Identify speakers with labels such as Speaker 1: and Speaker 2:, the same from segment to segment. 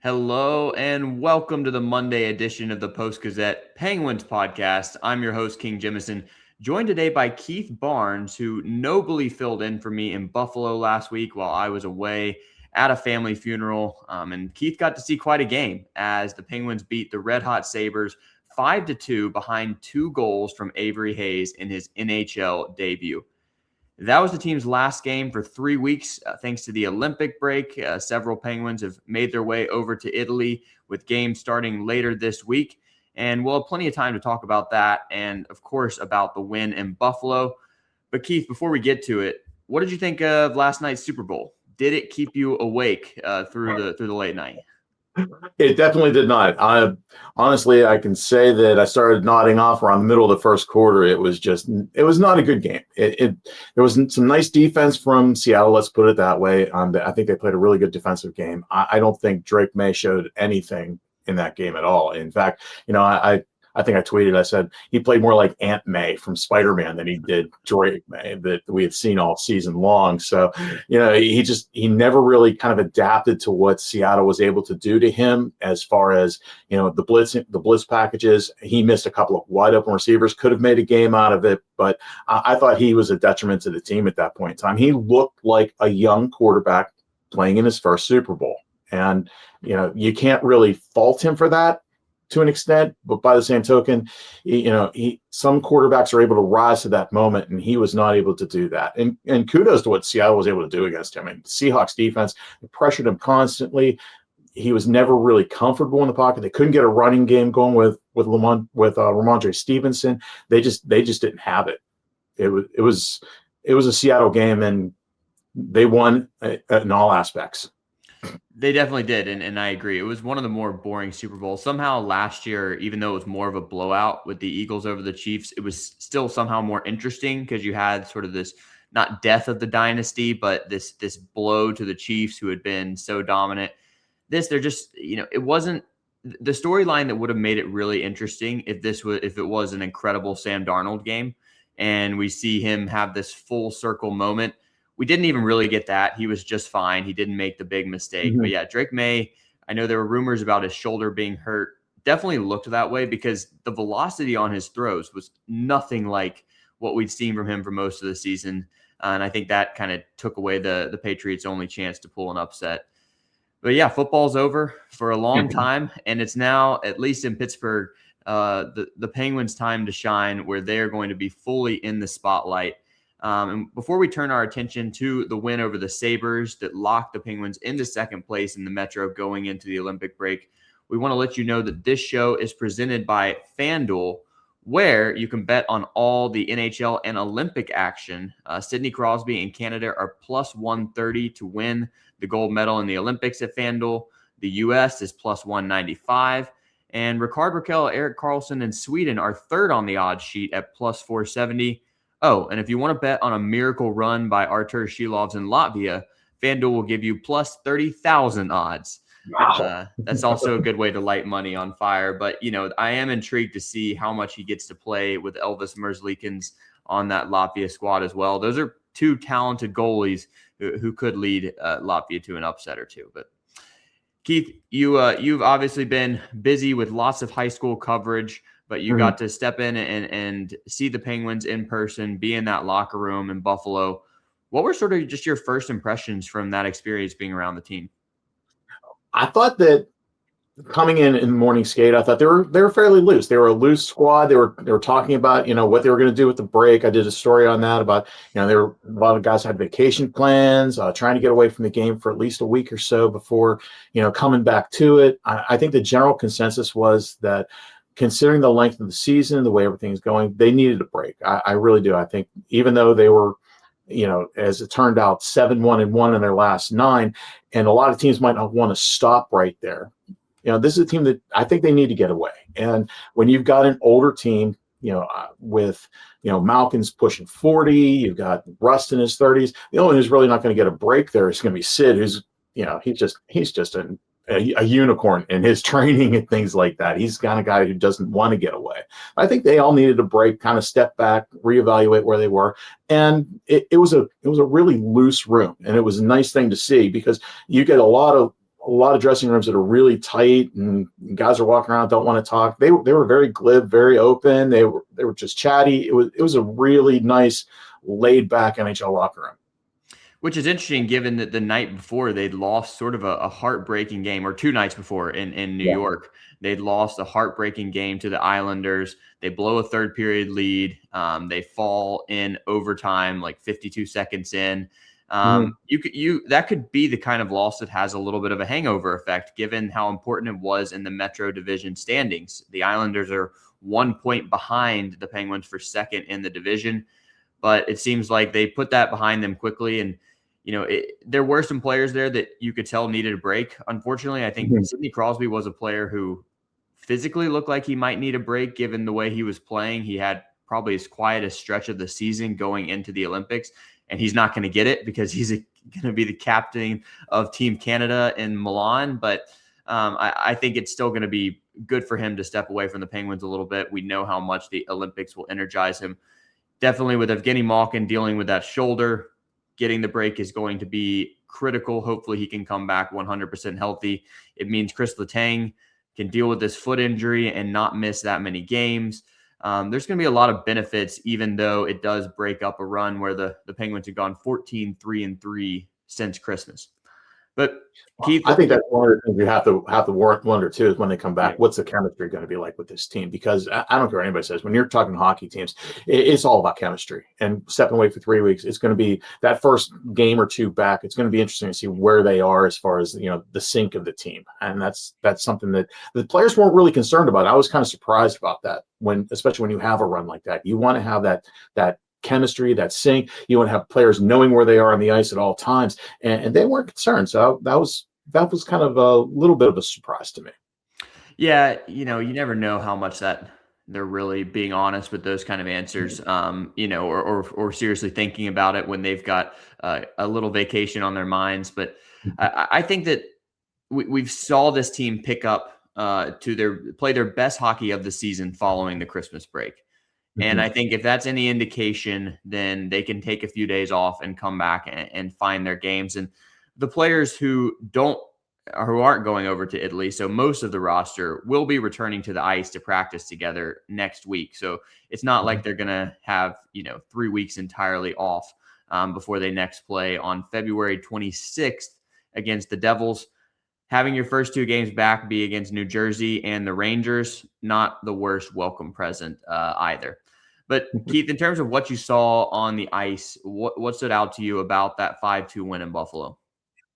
Speaker 1: Hello and welcome to the Monday edition of the Post-Gazette Penguins podcast. I'm your host, King Jemison, joined today by Keith Barnes, who nobly filled in for me in Buffalo last week while I was away at a family funeral. And Keith got to see quite a game as the Penguins beat the Red Hot Sabres 5-2 behind 2 goals from Avery Hayes in his NHL debut. That was the team's last game for 3 weeks, thanks to the Olympic break. Several Penguins have made their way over to Italy with games starting later this week. And we'll have plenty of time to talk about that and, of course, about the win in Buffalo. But, Keith, before we get to it, what did you think of last night's Super Bowl? Did it keep you awake through the late night?
Speaker 2: It definitely did not. Honestly, I can say that I started nodding off around the middle of the first quarter. It was not a good game. There was some nice defense from Seattle. Let's put it that way. I think they played a really good defensive game. I don't think Drake May showed anything in that game at all. In fact, I think I tweeted, I said he played more like Aunt May from Spider-Man than he did Drake May that we had seen all season long. So, he never really kind of adapted to what Seattle was able to do to him as far as, the blitz packages. He missed a couple of wide open receivers, could have made a game out of it, but I thought he was a detriment to the team at that point in time. He looked like a young quarterback playing in his first Super Bowl. And, you can't really fault him for that to an extent, but by the same token, some quarterbacks are able to rise to that moment, and he was not able to do that. And kudos to what Seattle was able to do against him. And Seahawks defense pressured him constantly. He was never really comfortable in the pocket. They couldn't get a running game going with Ramondre Stevenson. They just didn't have it. It was a Seattle game, and they won in all aspects.
Speaker 1: They definitely did, and I agree. It was one of the more boring Super Bowls. Somehow last year, even though it was more of a blowout with the Eagles over the Chiefs, it was still somehow more interesting because you had sort of this, not death of the dynasty, but this blow to the Chiefs who had been so dominant. It wasn't the storyline that would have made it really interesting if it was an incredible Sam Darnold game and we see him have this full circle moment. We didn't even really get that. He was just fine. He didn't make the big mistake. Mm-hmm. But yeah, Drake May, I know there were rumors about his shoulder being hurt. Definitely looked that way because the velocity on his throws was nothing like what we'd seen from him for most of the season. And I think that kind of took away the Patriots' only chance to pull an upset. But yeah, football's over for a long time. And it's now, at least in Pittsburgh, the Penguins' time to shine where they're going to be fully in the spotlight. And before we turn our attention to the win over the Sabres that locked the Penguins into second place in the Metro going into the Olympic break, we want to let you know that this show is presented by FanDuel, where you can bet on all the NHL and Olympic action. Sidney Crosby and Canada are plus 130 to win the gold medal in the Olympics at FanDuel. The U.S. is plus 195. And Rickard Rakell, Erik Karlsson, and Sweden are third on the odds sheet at plus 470. Oh, and if you want to bet on a miracle run by Arturs Silovs in Latvia, FanDuel will give you plus 30,000 odds. Wow. That's also a good way to light money on fire. But, I am intrigued to see how much he gets to play with Elvis Merzlikins on that Latvia squad as well. Those are two talented goalies who could lead Latvia to an upset or two. But, Keith, you've obviously been busy with lots of high school coverage. But you got to step in and see the Penguins in person, be in that locker room in Buffalo. What were sort of just your first impressions from that experience being around the team?
Speaker 2: I thought that coming in morning skate, I thought they were fairly loose. They were a loose squad. They were talking about what they were going to do with the break. I did a story on that about there were a lot of guys had vacation plans, trying to get away from the game for at least a week or so before coming back to it. I think the general consensus was that, considering the length of the season, the way everything's going, they needed a break. I really do. I think even though they were, as it turned out, 7-1-1 in their last 9, and a lot of teams might not want to stop right there. This is a team that I think they need to get away. And when you've got an older team, with Malkin's pushing 40, you've got Rust in his 30s. The only one who's really not going to get a break there is going to be Sid, who's he's just a unicorn in his training and things like that. He's kind of guy who doesn't want to get away. I think they all needed a break, kind of step back, reevaluate where they were. And it was a really loose room. And it was a nice thing to see because you get a lot of a lot of dressing rooms that are really tight and guys are walking around, don't want to talk. They were very glib, very open. They were just chatty. It was a really nice, laid back NHL locker room.
Speaker 1: Which is interesting given that the night before they'd lost sort of a heartbreaking game, or 2 nights before in New York. They'd lost a heartbreaking game to the Islanders. They blow a third period lead. They fall in overtime, like 52 seconds in. That could be the kind of loss that has a little bit of a hangover effect, given how important it was in the Metro Division standings. The Islanders are 1 point behind the Penguins for second in the division, but it seems like they put that behind them quickly. And there were some players there that you could tell needed a break. Unfortunately, I think Sidney Crosby was a player who physically looked like he might need a break given the way he was playing. He had probably his quietest stretch of the season going into the Olympics, and he's not going to get it because he's going to be the captain of Team Canada in Milan. But I think it's still going to be good for him to step away from the Penguins a little bit. We know how much the Olympics will energize him. Definitely with Evgeny Malkin dealing with that shoulder, getting the break is going to be critical. Hopefully he can come back 100% healthy. It means Chris Letang can deal with this foot injury and not miss that many games. There's going to be a lot of benefits, even though it does break up a run where the Penguins have gone 14-3-3 since Christmas. But Keith,
Speaker 2: I think that's one of the things you have to wonder too is when they come back, what's the chemistry going to be like with this team? Because I don't care what anybody says, when you're talking hockey teams, it's all about chemistry. And stepping away for 3 weeks, it's going to be that first game or two back. It's going to be interesting to see where they are as far as the sync of the team, and that's something that the players weren't really concerned about. I was kind of surprised about that especially when you have a run like that. You want to have that chemistry, that sync. You want to have players knowing where they are on the ice at all times, and they weren't concerned. So that was kind of a little bit of a surprise to me.
Speaker 1: Yeah, you never know how much that they're really being honest with those kind of answers, or seriously thinking about it when they've got a little vacation on their minds. But I think that we've saw this team pick up play their best hockey of the season following the Christmas break. And I think if that's any indication, then they can take a few days off and come back and find their games. And the players who aren't going over to Italy, so most of the roster will be returning to the ice to practice together next week. So it's not like they're going to have 3 weeks entirely off before they next play on February 26th against the Devils. Having your first 2 games back be against New Jersey and the Rangers, not the worst welcome present either. But Keith, in terms of what you saw on the ice, what stood out to you about that 5-2 win in Buffalo?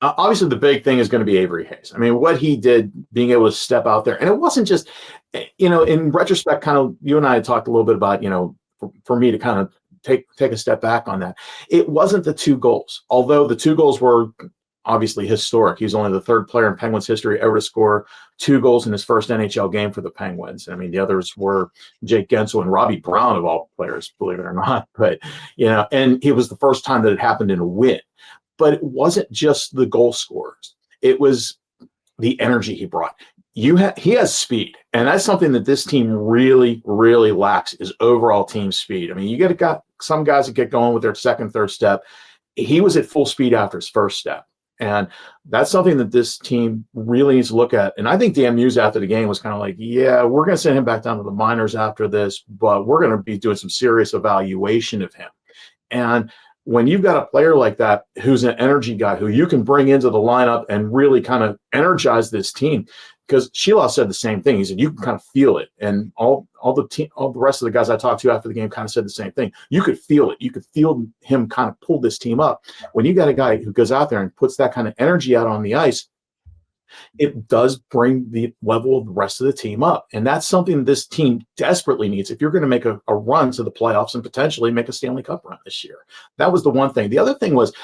Speaker 2: Obviously, the big thing is going to be Avery Hayes. I mean, what he did, being able to step out there, and it wasn't just, in retrospect, kind of, you and I had talked a little bit about, for me to kind of take a step back on that. It wasn't the 2 goals, although the 2 goals were obviously historic. He was only the 3rd player in Penguins history ever to score 2 goals in his first NHL game for the Penguins. I mean, the others were Jake Gensel and Robbie Brown, of all players, believe it or not. But, and it was the first time that it happened in a win. But it wasn't just the goal scorers. It was the energy he brought. He has speed, and that's something that this team really, really lacks, is overall team speed. I mean, you got some guys that get going with their second, third step. He was at full speed after his first step. And that's something that this team really needs to look at. And I think Dan Muse after the game was kind of like, yeah, we're going to send him back down to the minors after this, but we're going to be doing some serious evaluation of him. And when you've got a player like that, who's an energy guy, who you can bring into the lineup and really kind of energize this team, because Silovs said the same thing. He said, you can kind of feel it. And all the rest of the guys I talked to after the game kind of said the same thing. You could feel it. You could feel him kind of pull this team up. When you got a guy who goes out there and puts that kind of energy out on the ice, it does bring the level of the rest of the team up. And that's something this team desperately needs if you're going to make a run to the playoffs and potentially make a Stanley Cup run this year. That was the one thing. The other thing was,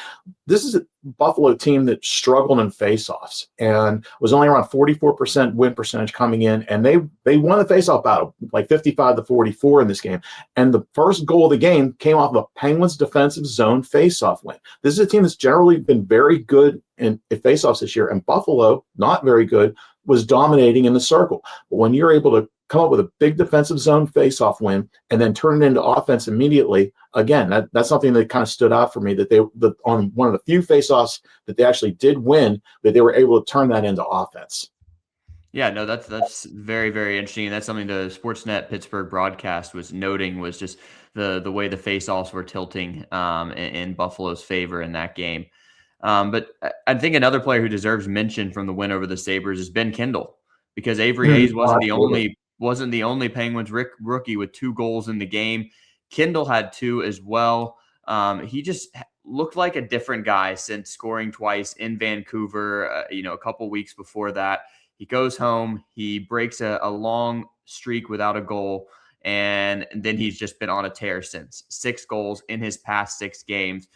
Speaker 2: this is a Buffalo team that struggled in faceoffs and was only around 44% win percentage coming in. And they won the faceoff battle, like 55-44 in this game. And the first goal of the game came off of a Penguins defensive zone faceoff win. This is a team that's generally been very good in faceoffs this year, and Buffalo, not very good, was dominating in the circle. But when you're able to come up with a big defensive zone faceoff win, and then turn it into offense immediately. Again, that's something that kind of stood out for me, that on one of the few faceoffs that they actually did win, that they were able to turn that into offense.
Speaker 1: Yeah, no, that's very, very interesting. And that's something the Sportsnet Pittsburgh broadcast was noting, was just the way the faceoffs were tilting in Buffalo's favor in that game. But I think another player who deserves mention from the win over the Sabres is Ben Kindel, because Avery Hayes wasn't the only Penguins rookie with 2 goals in the game. Kindel had 2 as well. He just looked like a different guy since scoring twice in Vancouver, a couple weeks before that. He goes home, he breaks a long streak without a goal, and then he's just been on a tear since. 6 goals in his past 6 games,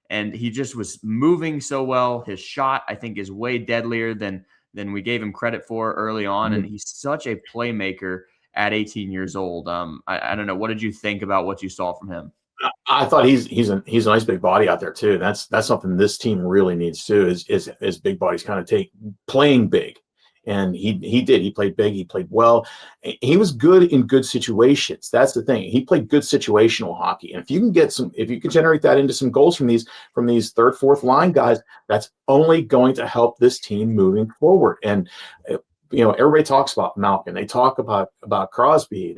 Speaker 1: and he just was moving so well. His shot, I think, is way deadlier than we gave him credit for early on, and he's such a playmaker at 18 years old. I don't know. What did you think about what you saw from him?
Speaker 2: I thought he's a nice big body out there too. That's something this team really needs too, is big bodies kind of playing big. And he did. He played big. He played well. He was good in good situations. That's the thing. He played good situational hockey. And if you can generate that into some goals from these third, fourth line guys, that's only going to help this team moving forward. And everybody talks about Malkin. They talk about Crosby.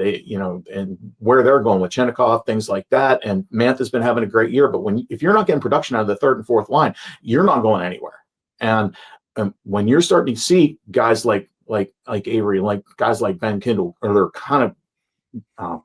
Speaker 2: And where they're going with Chenikov, things like that. And Mantha's been having a great year. But if you're not getting production out of the third and fourth line, you're not going anywhere. And when you're starting to see guys like Avery, like guys like Ben Kindel, or they're kind of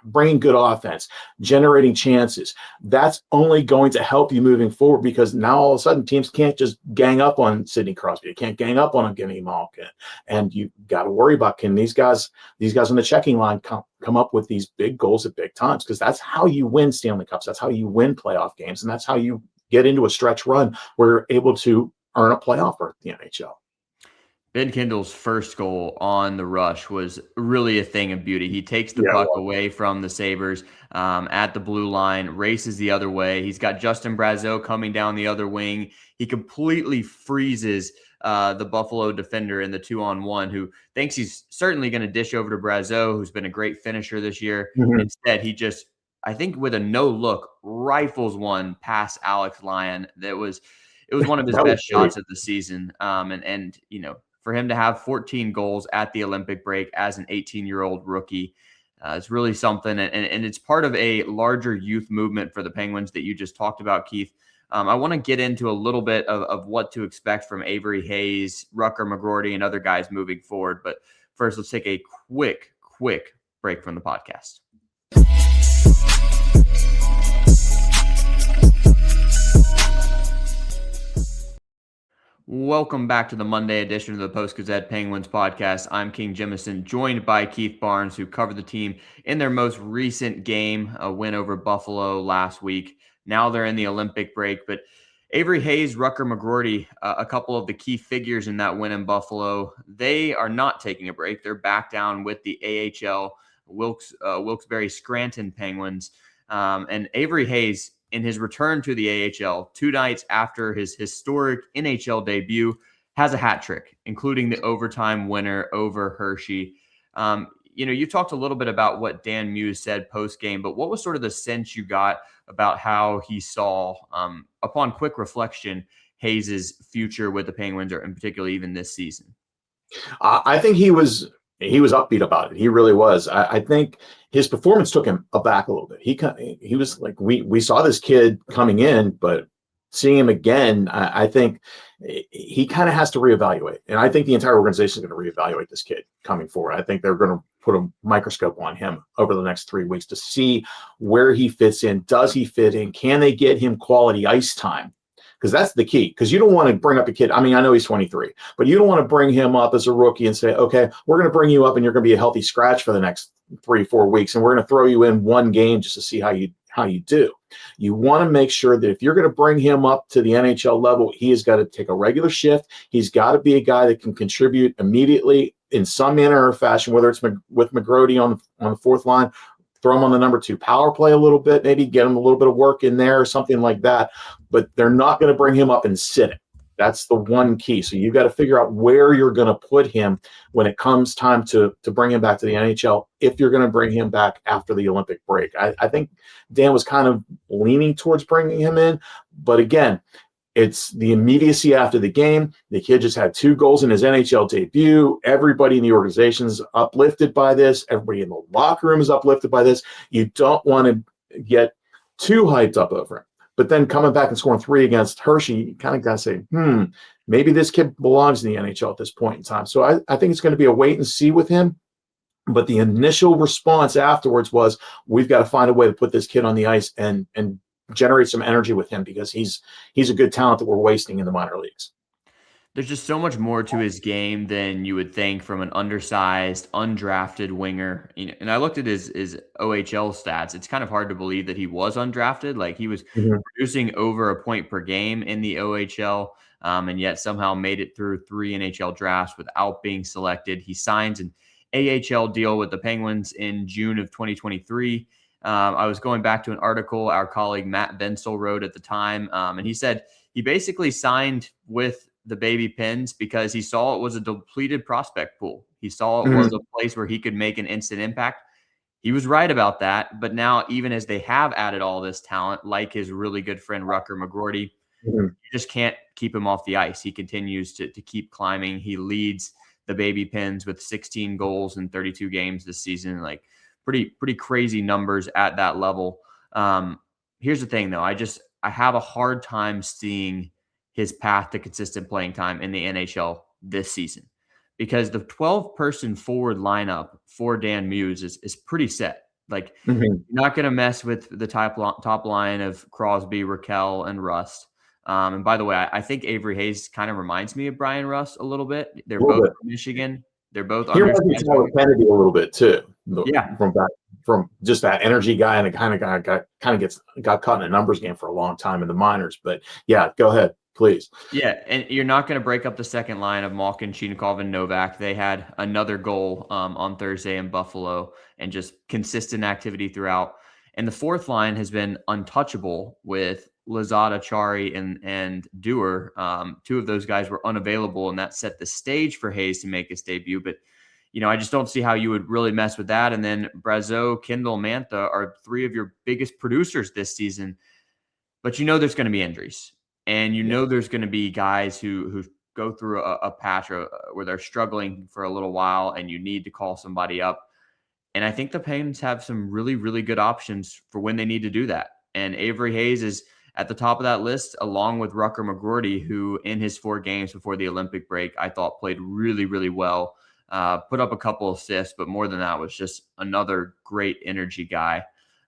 Speaker 2: bringing good offense, generating chances, that's only going to help you moving forward, because now all of a sudden teams can't just gang up on Sidney Crosby. They can't gang up on Evgeny Malkin. And you got to worry about, can these guys on the checking line come up with these big goals at big times, because that's how you win Stanley Cups. That's how you win playoff games. And that's how you get into a stretch run where you're able to earn a playoff berth in the NHL.
Speaker 1: Ben Kindel's first goal on the rush was really a thing of beauty. He takes the puck away from the Sabres at the blue line, races the other way. He's got Justin Brazeau coming down the other wing. He completely freezes the Buffalo defender in the 2-on-1, who thinks he's certainly going to dish over to Brazeau, who's been a great finisher this year. Mm-hmm. Instead, he just, I think with a no look, rifles one past Alex Lyon. It was one of his best shots of the season. And for him to have 14 goals at the Olympic break as an 18-year-old rookie, it's really something. And it's part of a larger youth movement for the Penguins that you just talked about, Keith. I want to get into a little bit of what to expect from Avery Hayes, Rutger McGroarty, and other guys moving forward. But first, let's take a quick break from the podcast. Welcome back to the Monday edition of the Post-Gazette Penguins podcast. I'm King Jemison, joined by Keith Barnes, who covered the team in their most recent game, a win over Buffalo last week. Now they're in the Olympic break, but Avery Hayes, Rutger McGroarty, a couple of the key figures in that win in Buffalo, they are not taking a break. They're back down with the AHL Wilkes-Barre Scranton Penguins. And Avery Hayes, in his return to the AHL 2 nights after his historic NHL debut, has a hat trick, including the overtime winner over Hershey. You talked a little bit about what Dan Muse said post-game, but what was sort of the sense you got about how he saw, upon quick reflection, Hayes' future with the Penguins, or in particular even this season?
Speaker 2: I think he was upbeat about it. He really was. I think his performance took him aback a little bit. He was like, we saw this kid coming in, but seeing him again, I think he kind of has to reevaluate. And I think the entire organization is going to reevaluate this kid coming forward. I think they're going to put a microscope on him over the next 3 weeks to see where he fits in. Does he fit in? Can they get him quality ice time? Because that's the key. Because you don't want to bring up a kid. I mean, I know he's 23, but you don't want to bring him up as a rookie and say, okay, we're going to bring you up and you're going to be a healthy scratch for the next 3-4 weeks. And we're going to throw you in one game just to see how you do. You want to make sure that if you're going to bring him up to the NHL level, he has got to take a regular shift. He's got to be a guy that can contribute immediately in some manner or fashion, whether it's with McGroarty on the fourth line, throw him on the number 2 power play a little bit, maybe get him a little bit of work in there or something like that. But they're not going to bring him up and sit him. That's the one key. So you've got to figure out where you're going to put him when it comes time to bring him back to the NHL, if you're going to bring him back after the Olympic break. I think Dan was kind of leaning towards bringing him in. But again, it's the immediacy after the game. The kid just had 2 goals in his NHL debut. Everybody in the organization is uplifted by this. Everybody in the locker room is uplifted by this. You don't want to get too hyped up over him. But then coming back and scoring 3 against Hershey, you kind of got to say, maybe this kid belongs in the NHL at this point in time. So I think it's going to be a wait and see with him. But the initial response afterwards was, we've got to find a way to put this kid on the ice and generate some energy with him, because he's a good talent that we're wasting in the minor leagues.
Speaker 1: There's just so much more to his game than you would think from an undersized, undrafted winger. And I looked at his OHL stats. It's kind of hard to believe that he was undrafted. Like, he was producing over a point per game in the OHL, and yet somehow made it through 3 NHL drafts without being selected. He signs an AHL deal with the Penguins in June of 2023. I was going back to an article our colleague Matt Bensel wrote at the time, and he said he basically signed with the Baby Pins because he saw it was a depleted prospect pool. He saw it was a place where he could make an instant impact. He was right about that, but now, even as they have added all this talent, like his really good friend Rutger McGroarty, you just can't keep him off the ice. He continues to keep climbing. He leads the Baby Pins with 16 goals in 32 games this season. Like, pretty crazy numbers at that level. Here's the thing, though. I have a hard time seeing his path to consistent playing time in the NHL this season, because the 12-person forward lineup for Dan Muse is pretty set. Like, you're not going to mess with the top line of Crosby, Raquel, and Rust. And by the way, I think Avery Hayes kind of reminds me of Brian Rust a little bit. They're both from Michigan. They're both
Speaker 2: He reminds me of Tyler Kennedy a little bit too.
Speaker 1: Yeah,
Speaker 2: from just that energy guy, and the kind of guy got caught in a numbers game for a long time in the minors. But yeah, go ahead, please.
Speaker 1: Yeah, and you're not going to break up the second line of Malkin, Chinikov, and Novak. They had another goal on Thursday in Buffalo, and just consistent activity throughout. And the fourth line has been untouchable with Lazada, Chari, and Dewar. 2 of those guys were unavailable, and that set the stage for Hayes to make his debut. But, I just don't see how you would really mess with that. And then Brazeau, Kindel, Mantha are 3 of your biggest producers this season. But there's going to be injuries. And there's going to be guys who go through a patch where they're struggling for a little while, and you need to call somebody up. And I think the Penguins have some really, really good options for when they need to do that. And Avery Hayes is at the top of that list, along with Rutger McGroarty, who in his 4 games before the Olympic break, I thought played really, really well. Put up a couple assists, but more than that, was just another great energy guy.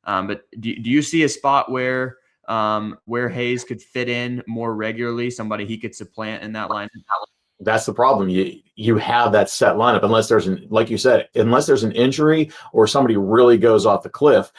Speaker 1: But do you see a spot where Hayes could fit in more regularly, somebody he could supplant in that lineup?
Speaker 2: That's the problem. You have that set lineup, unless there's unless there's an injury or somebody really goes off the cliff.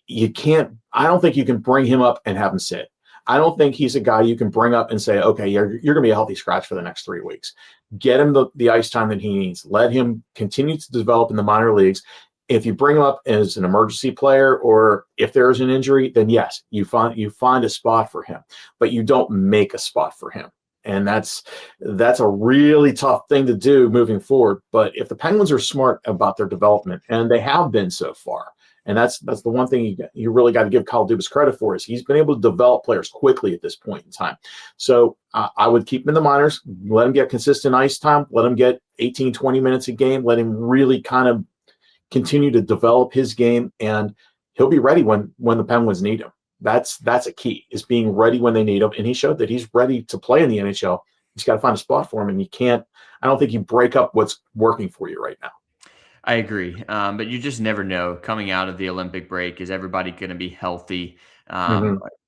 Speaker 2: You can't. I don't think you can bring him up and have him sit. I don't think he's a guy you can bring up and say, okay, you're going to be a healthy scratch for the next 3 weeks. Get him the ice time that he needs. Let him continue to develop in the minor leagues. If you bring him up as an emergency player, or if there's an injury, then yes, you find a spot for him, but you don't make a spot for him. And that's a really tough thing to do moving forward. But if the Penguins are smart about their development, and they have been so far, and that's the one thing you really got to give Kyle Dubas credit for, is he's been able to develop players quickly at this point in time. So I would keep him in the minors, let him get consistent ice time, let him get 18, 20 minutes a game, let him really kind of continue to develop his game, and he'll be ready when the Penguins need him. That's a key, is being ready when they need him. And he showed that he's ready to play in the NHL. He's got to find a spot for him, and I don't think you break up what's working for you right now.
Speaker 1: I agree. But you just never know coming out of the Olympic break. Is everybody going to be healthy?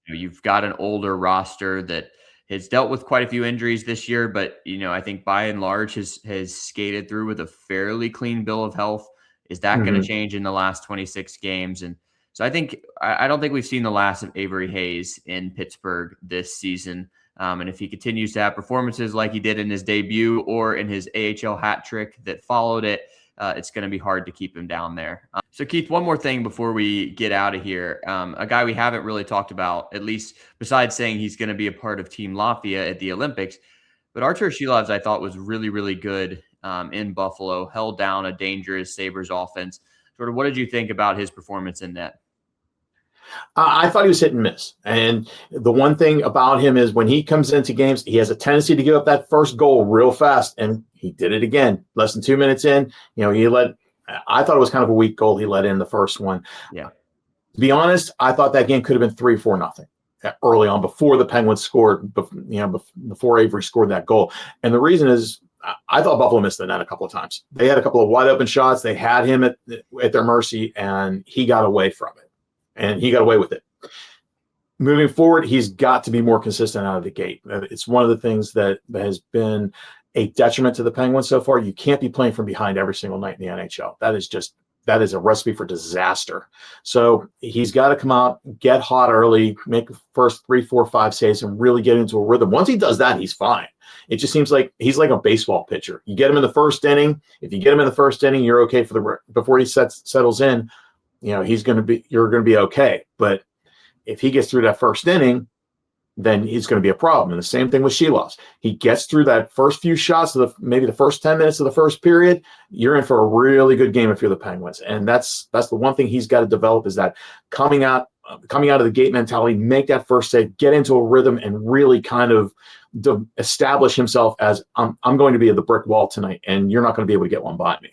Speaker 1: You've got an older roster that has dealt with quite a few injuries this year, but I think by and large has skated through with a fairly clean bill of health. Is that going to change in the last 26 games? And so I don't think we've seen the last of Avery Hayes in Pittsburgh this season. And if he continues to have performances like he did in his debut or in his AHL hat trick that followed it, it's going to be hard to keep him down there. So Keith, one more thing before we get out of here. A guy we haven't really talked about, at least besides saying he's going to be a part of Team Latvia at the Olympics, But Arturs Silovs, I thought, was really, really good in Buffalo, held down a dangerous Sabres offense. Sort of, what did you think about his performance in net?
Speaker 2: I thought he was hit and miss. And the one thing about him is when he comes into games, he has a tendency to give up that first goal real fast. And he did it again. Less than 2 minutes in, I thought it was kind of a weak goal he let in the first one.
Speaker 1: Yeah.
Speaker 2: To be honest, I thought that game could have been 3-4-0 early on before the Penguins scored, before Avery scored that goal. And the reason is I thought Buffalo missed the net a couple of times. They had a couple of wide open shots. They had him at their mercy, and he got away from it. And he got away with it. Moving forward, he's got to be more consistent out of the gate. It's one of the things that has been a detriment to the Penguins so far. You can't be playing from behind every single night in the NHL. That is a recipe for disaster. So he's got to come out, get hot early, make the first 3, 4, 5 saves, and really get into a rhythm. Once he does that, he's fine. It just seems like he's like a baseball pitcher. You get him in the first inning. If you get him in the first inning, you're okay before he settles in. You're going to be okay. But if he gets through that first inning, then he's going to be a problem. And the same thing with Silovs. He gets through that first few shots of maybe the first 10 minutes of the first period, you're in for a really good game if you're the Penguins. And that's the one thing he's got to develop, is that coming out of the gate mentality, make that first save, get into a rhythm, and really kind of establish himself as I'm going to be at the brick wall tonight, and you're not going to be able to get one by me.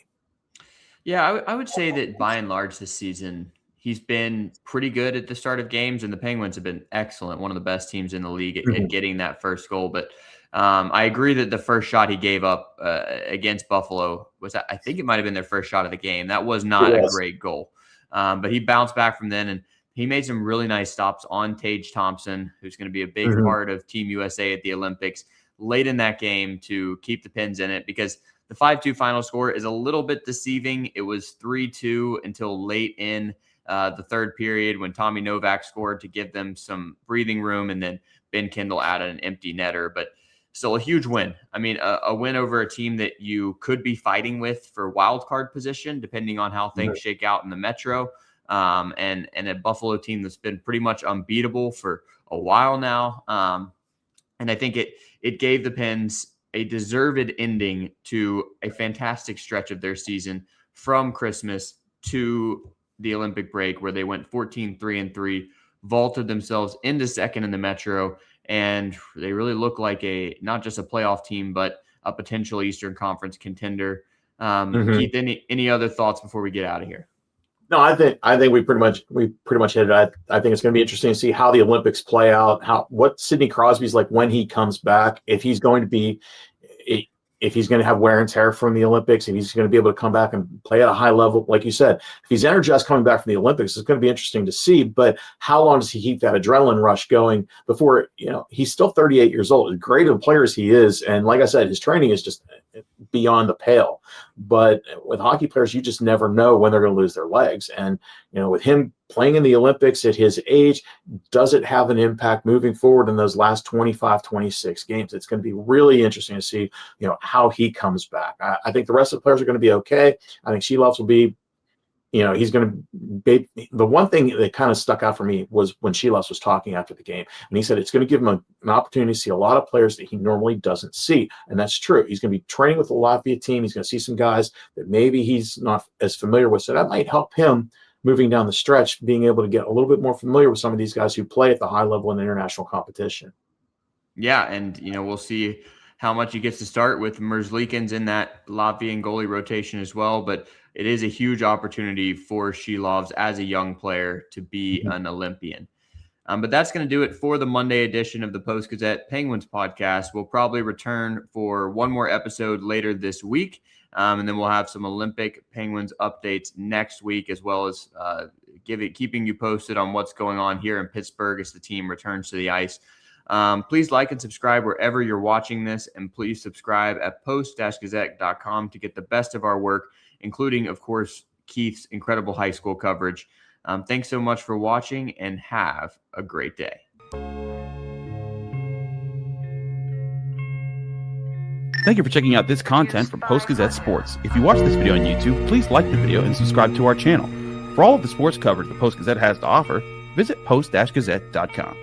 Speaker 1: Yeah, I would say that by and large this season, he's been pretty good at the start of games, and the Penguins have been excellent, one of the best teams in the league at getting that first goal. But I agree that the first shot he gave up against Buffalo I think it might have been their first shot of the game. That was not a great goal. But he bounced back from then, and he made some really nice stops on Tage Thompson, who's going to be a big part of Team USA at the Olympics, late in that game to keep the Pens in it, because the 5-2 final score is a little bit deceiving. It was 3-2 until late in the third period when Tommy Novak scored to give them some breathing room, and then Ben Kindel added an empty netter. But still a huge win. I mean, a win over a team that you could be fighting with for wild card position, depending on how things shake out in the Metro, and a Buffalo team that's been pretty much unbeatable for a while now. And I think it gave the Pens a deserved ending to a fantastic stretch of their season from Christmas to the Olympic break, where they went 14-3-3, vaulted themselves into second in the Metro, and they really look like not just a playoff team, but a potential Eastern Conference contender. Keith, any other thoughts before we get out of here?
Speaker 2: No, I think we pretty much hit it. I think it's going to be interesting to see how the Olympics play out, what Sidney Crosby's like when he comes back, if he's going to have wear and tear from the Olympics, and he's going to be able to come back and play at a high level. Like you said, if he's energized coming back from the Olympics, it's going to be interesting to see. But how long does he keep that adrenaline rush going before, he's still 38 years old, as great of a player as he is. And like I said, his training is just beyond the pale. But with hockey players, you just never know when they're going to lose their legs. And, with him playing in the Olympics at his age, does it have an impact moving forward in those last 25, 26 games? It's going to be really interesting to see, how he comes back. I think the rest of the players are going to be okay. I think Silovs will be, he's going to be. The one thing that kind of stuck out for me was when Silovs was talking after the game, and he said it's going to give him an opportunity to see a lot of players that he normally doesn't see. And that's true. He's going to be training with the Latvia team. He's going to see some guys that maybe he's not as familiar with. So that might help him moving down the stretch, being able to get a little bit more familiar with some of these guys who play at the high level in international competition.
Speaker 1: Yeah, and we'll see how much he gets to start with Merzlikins in that Latvian goalie rotation as well. But it is a huge opportunity for Silovs as a young player to be an Olympian. But that's going to do it for the Monday edition of the Post-Gazette Penguins podcast. We'll probably return for one more episode later this week. And then we'll have some Olympic Penguins updates next week, as well as keeping you posted on what's going on here in Pittsburgh as the team returns to the ice. Please like and subscribe wherever you're watching this, and please subscribe at post-gazette.com to get the best of our work, including, of course, Keith's incredible high school coverage. Thanks so much for watching, and have a great day.
Speaker 3: Thank you for checking out this content from Post-Gazette Sports. If you watch this video on YouTube, please like the video and subscribe to our channel. For all of the sports coverage the Post-Gazette has to offer, visit post-gazette.com.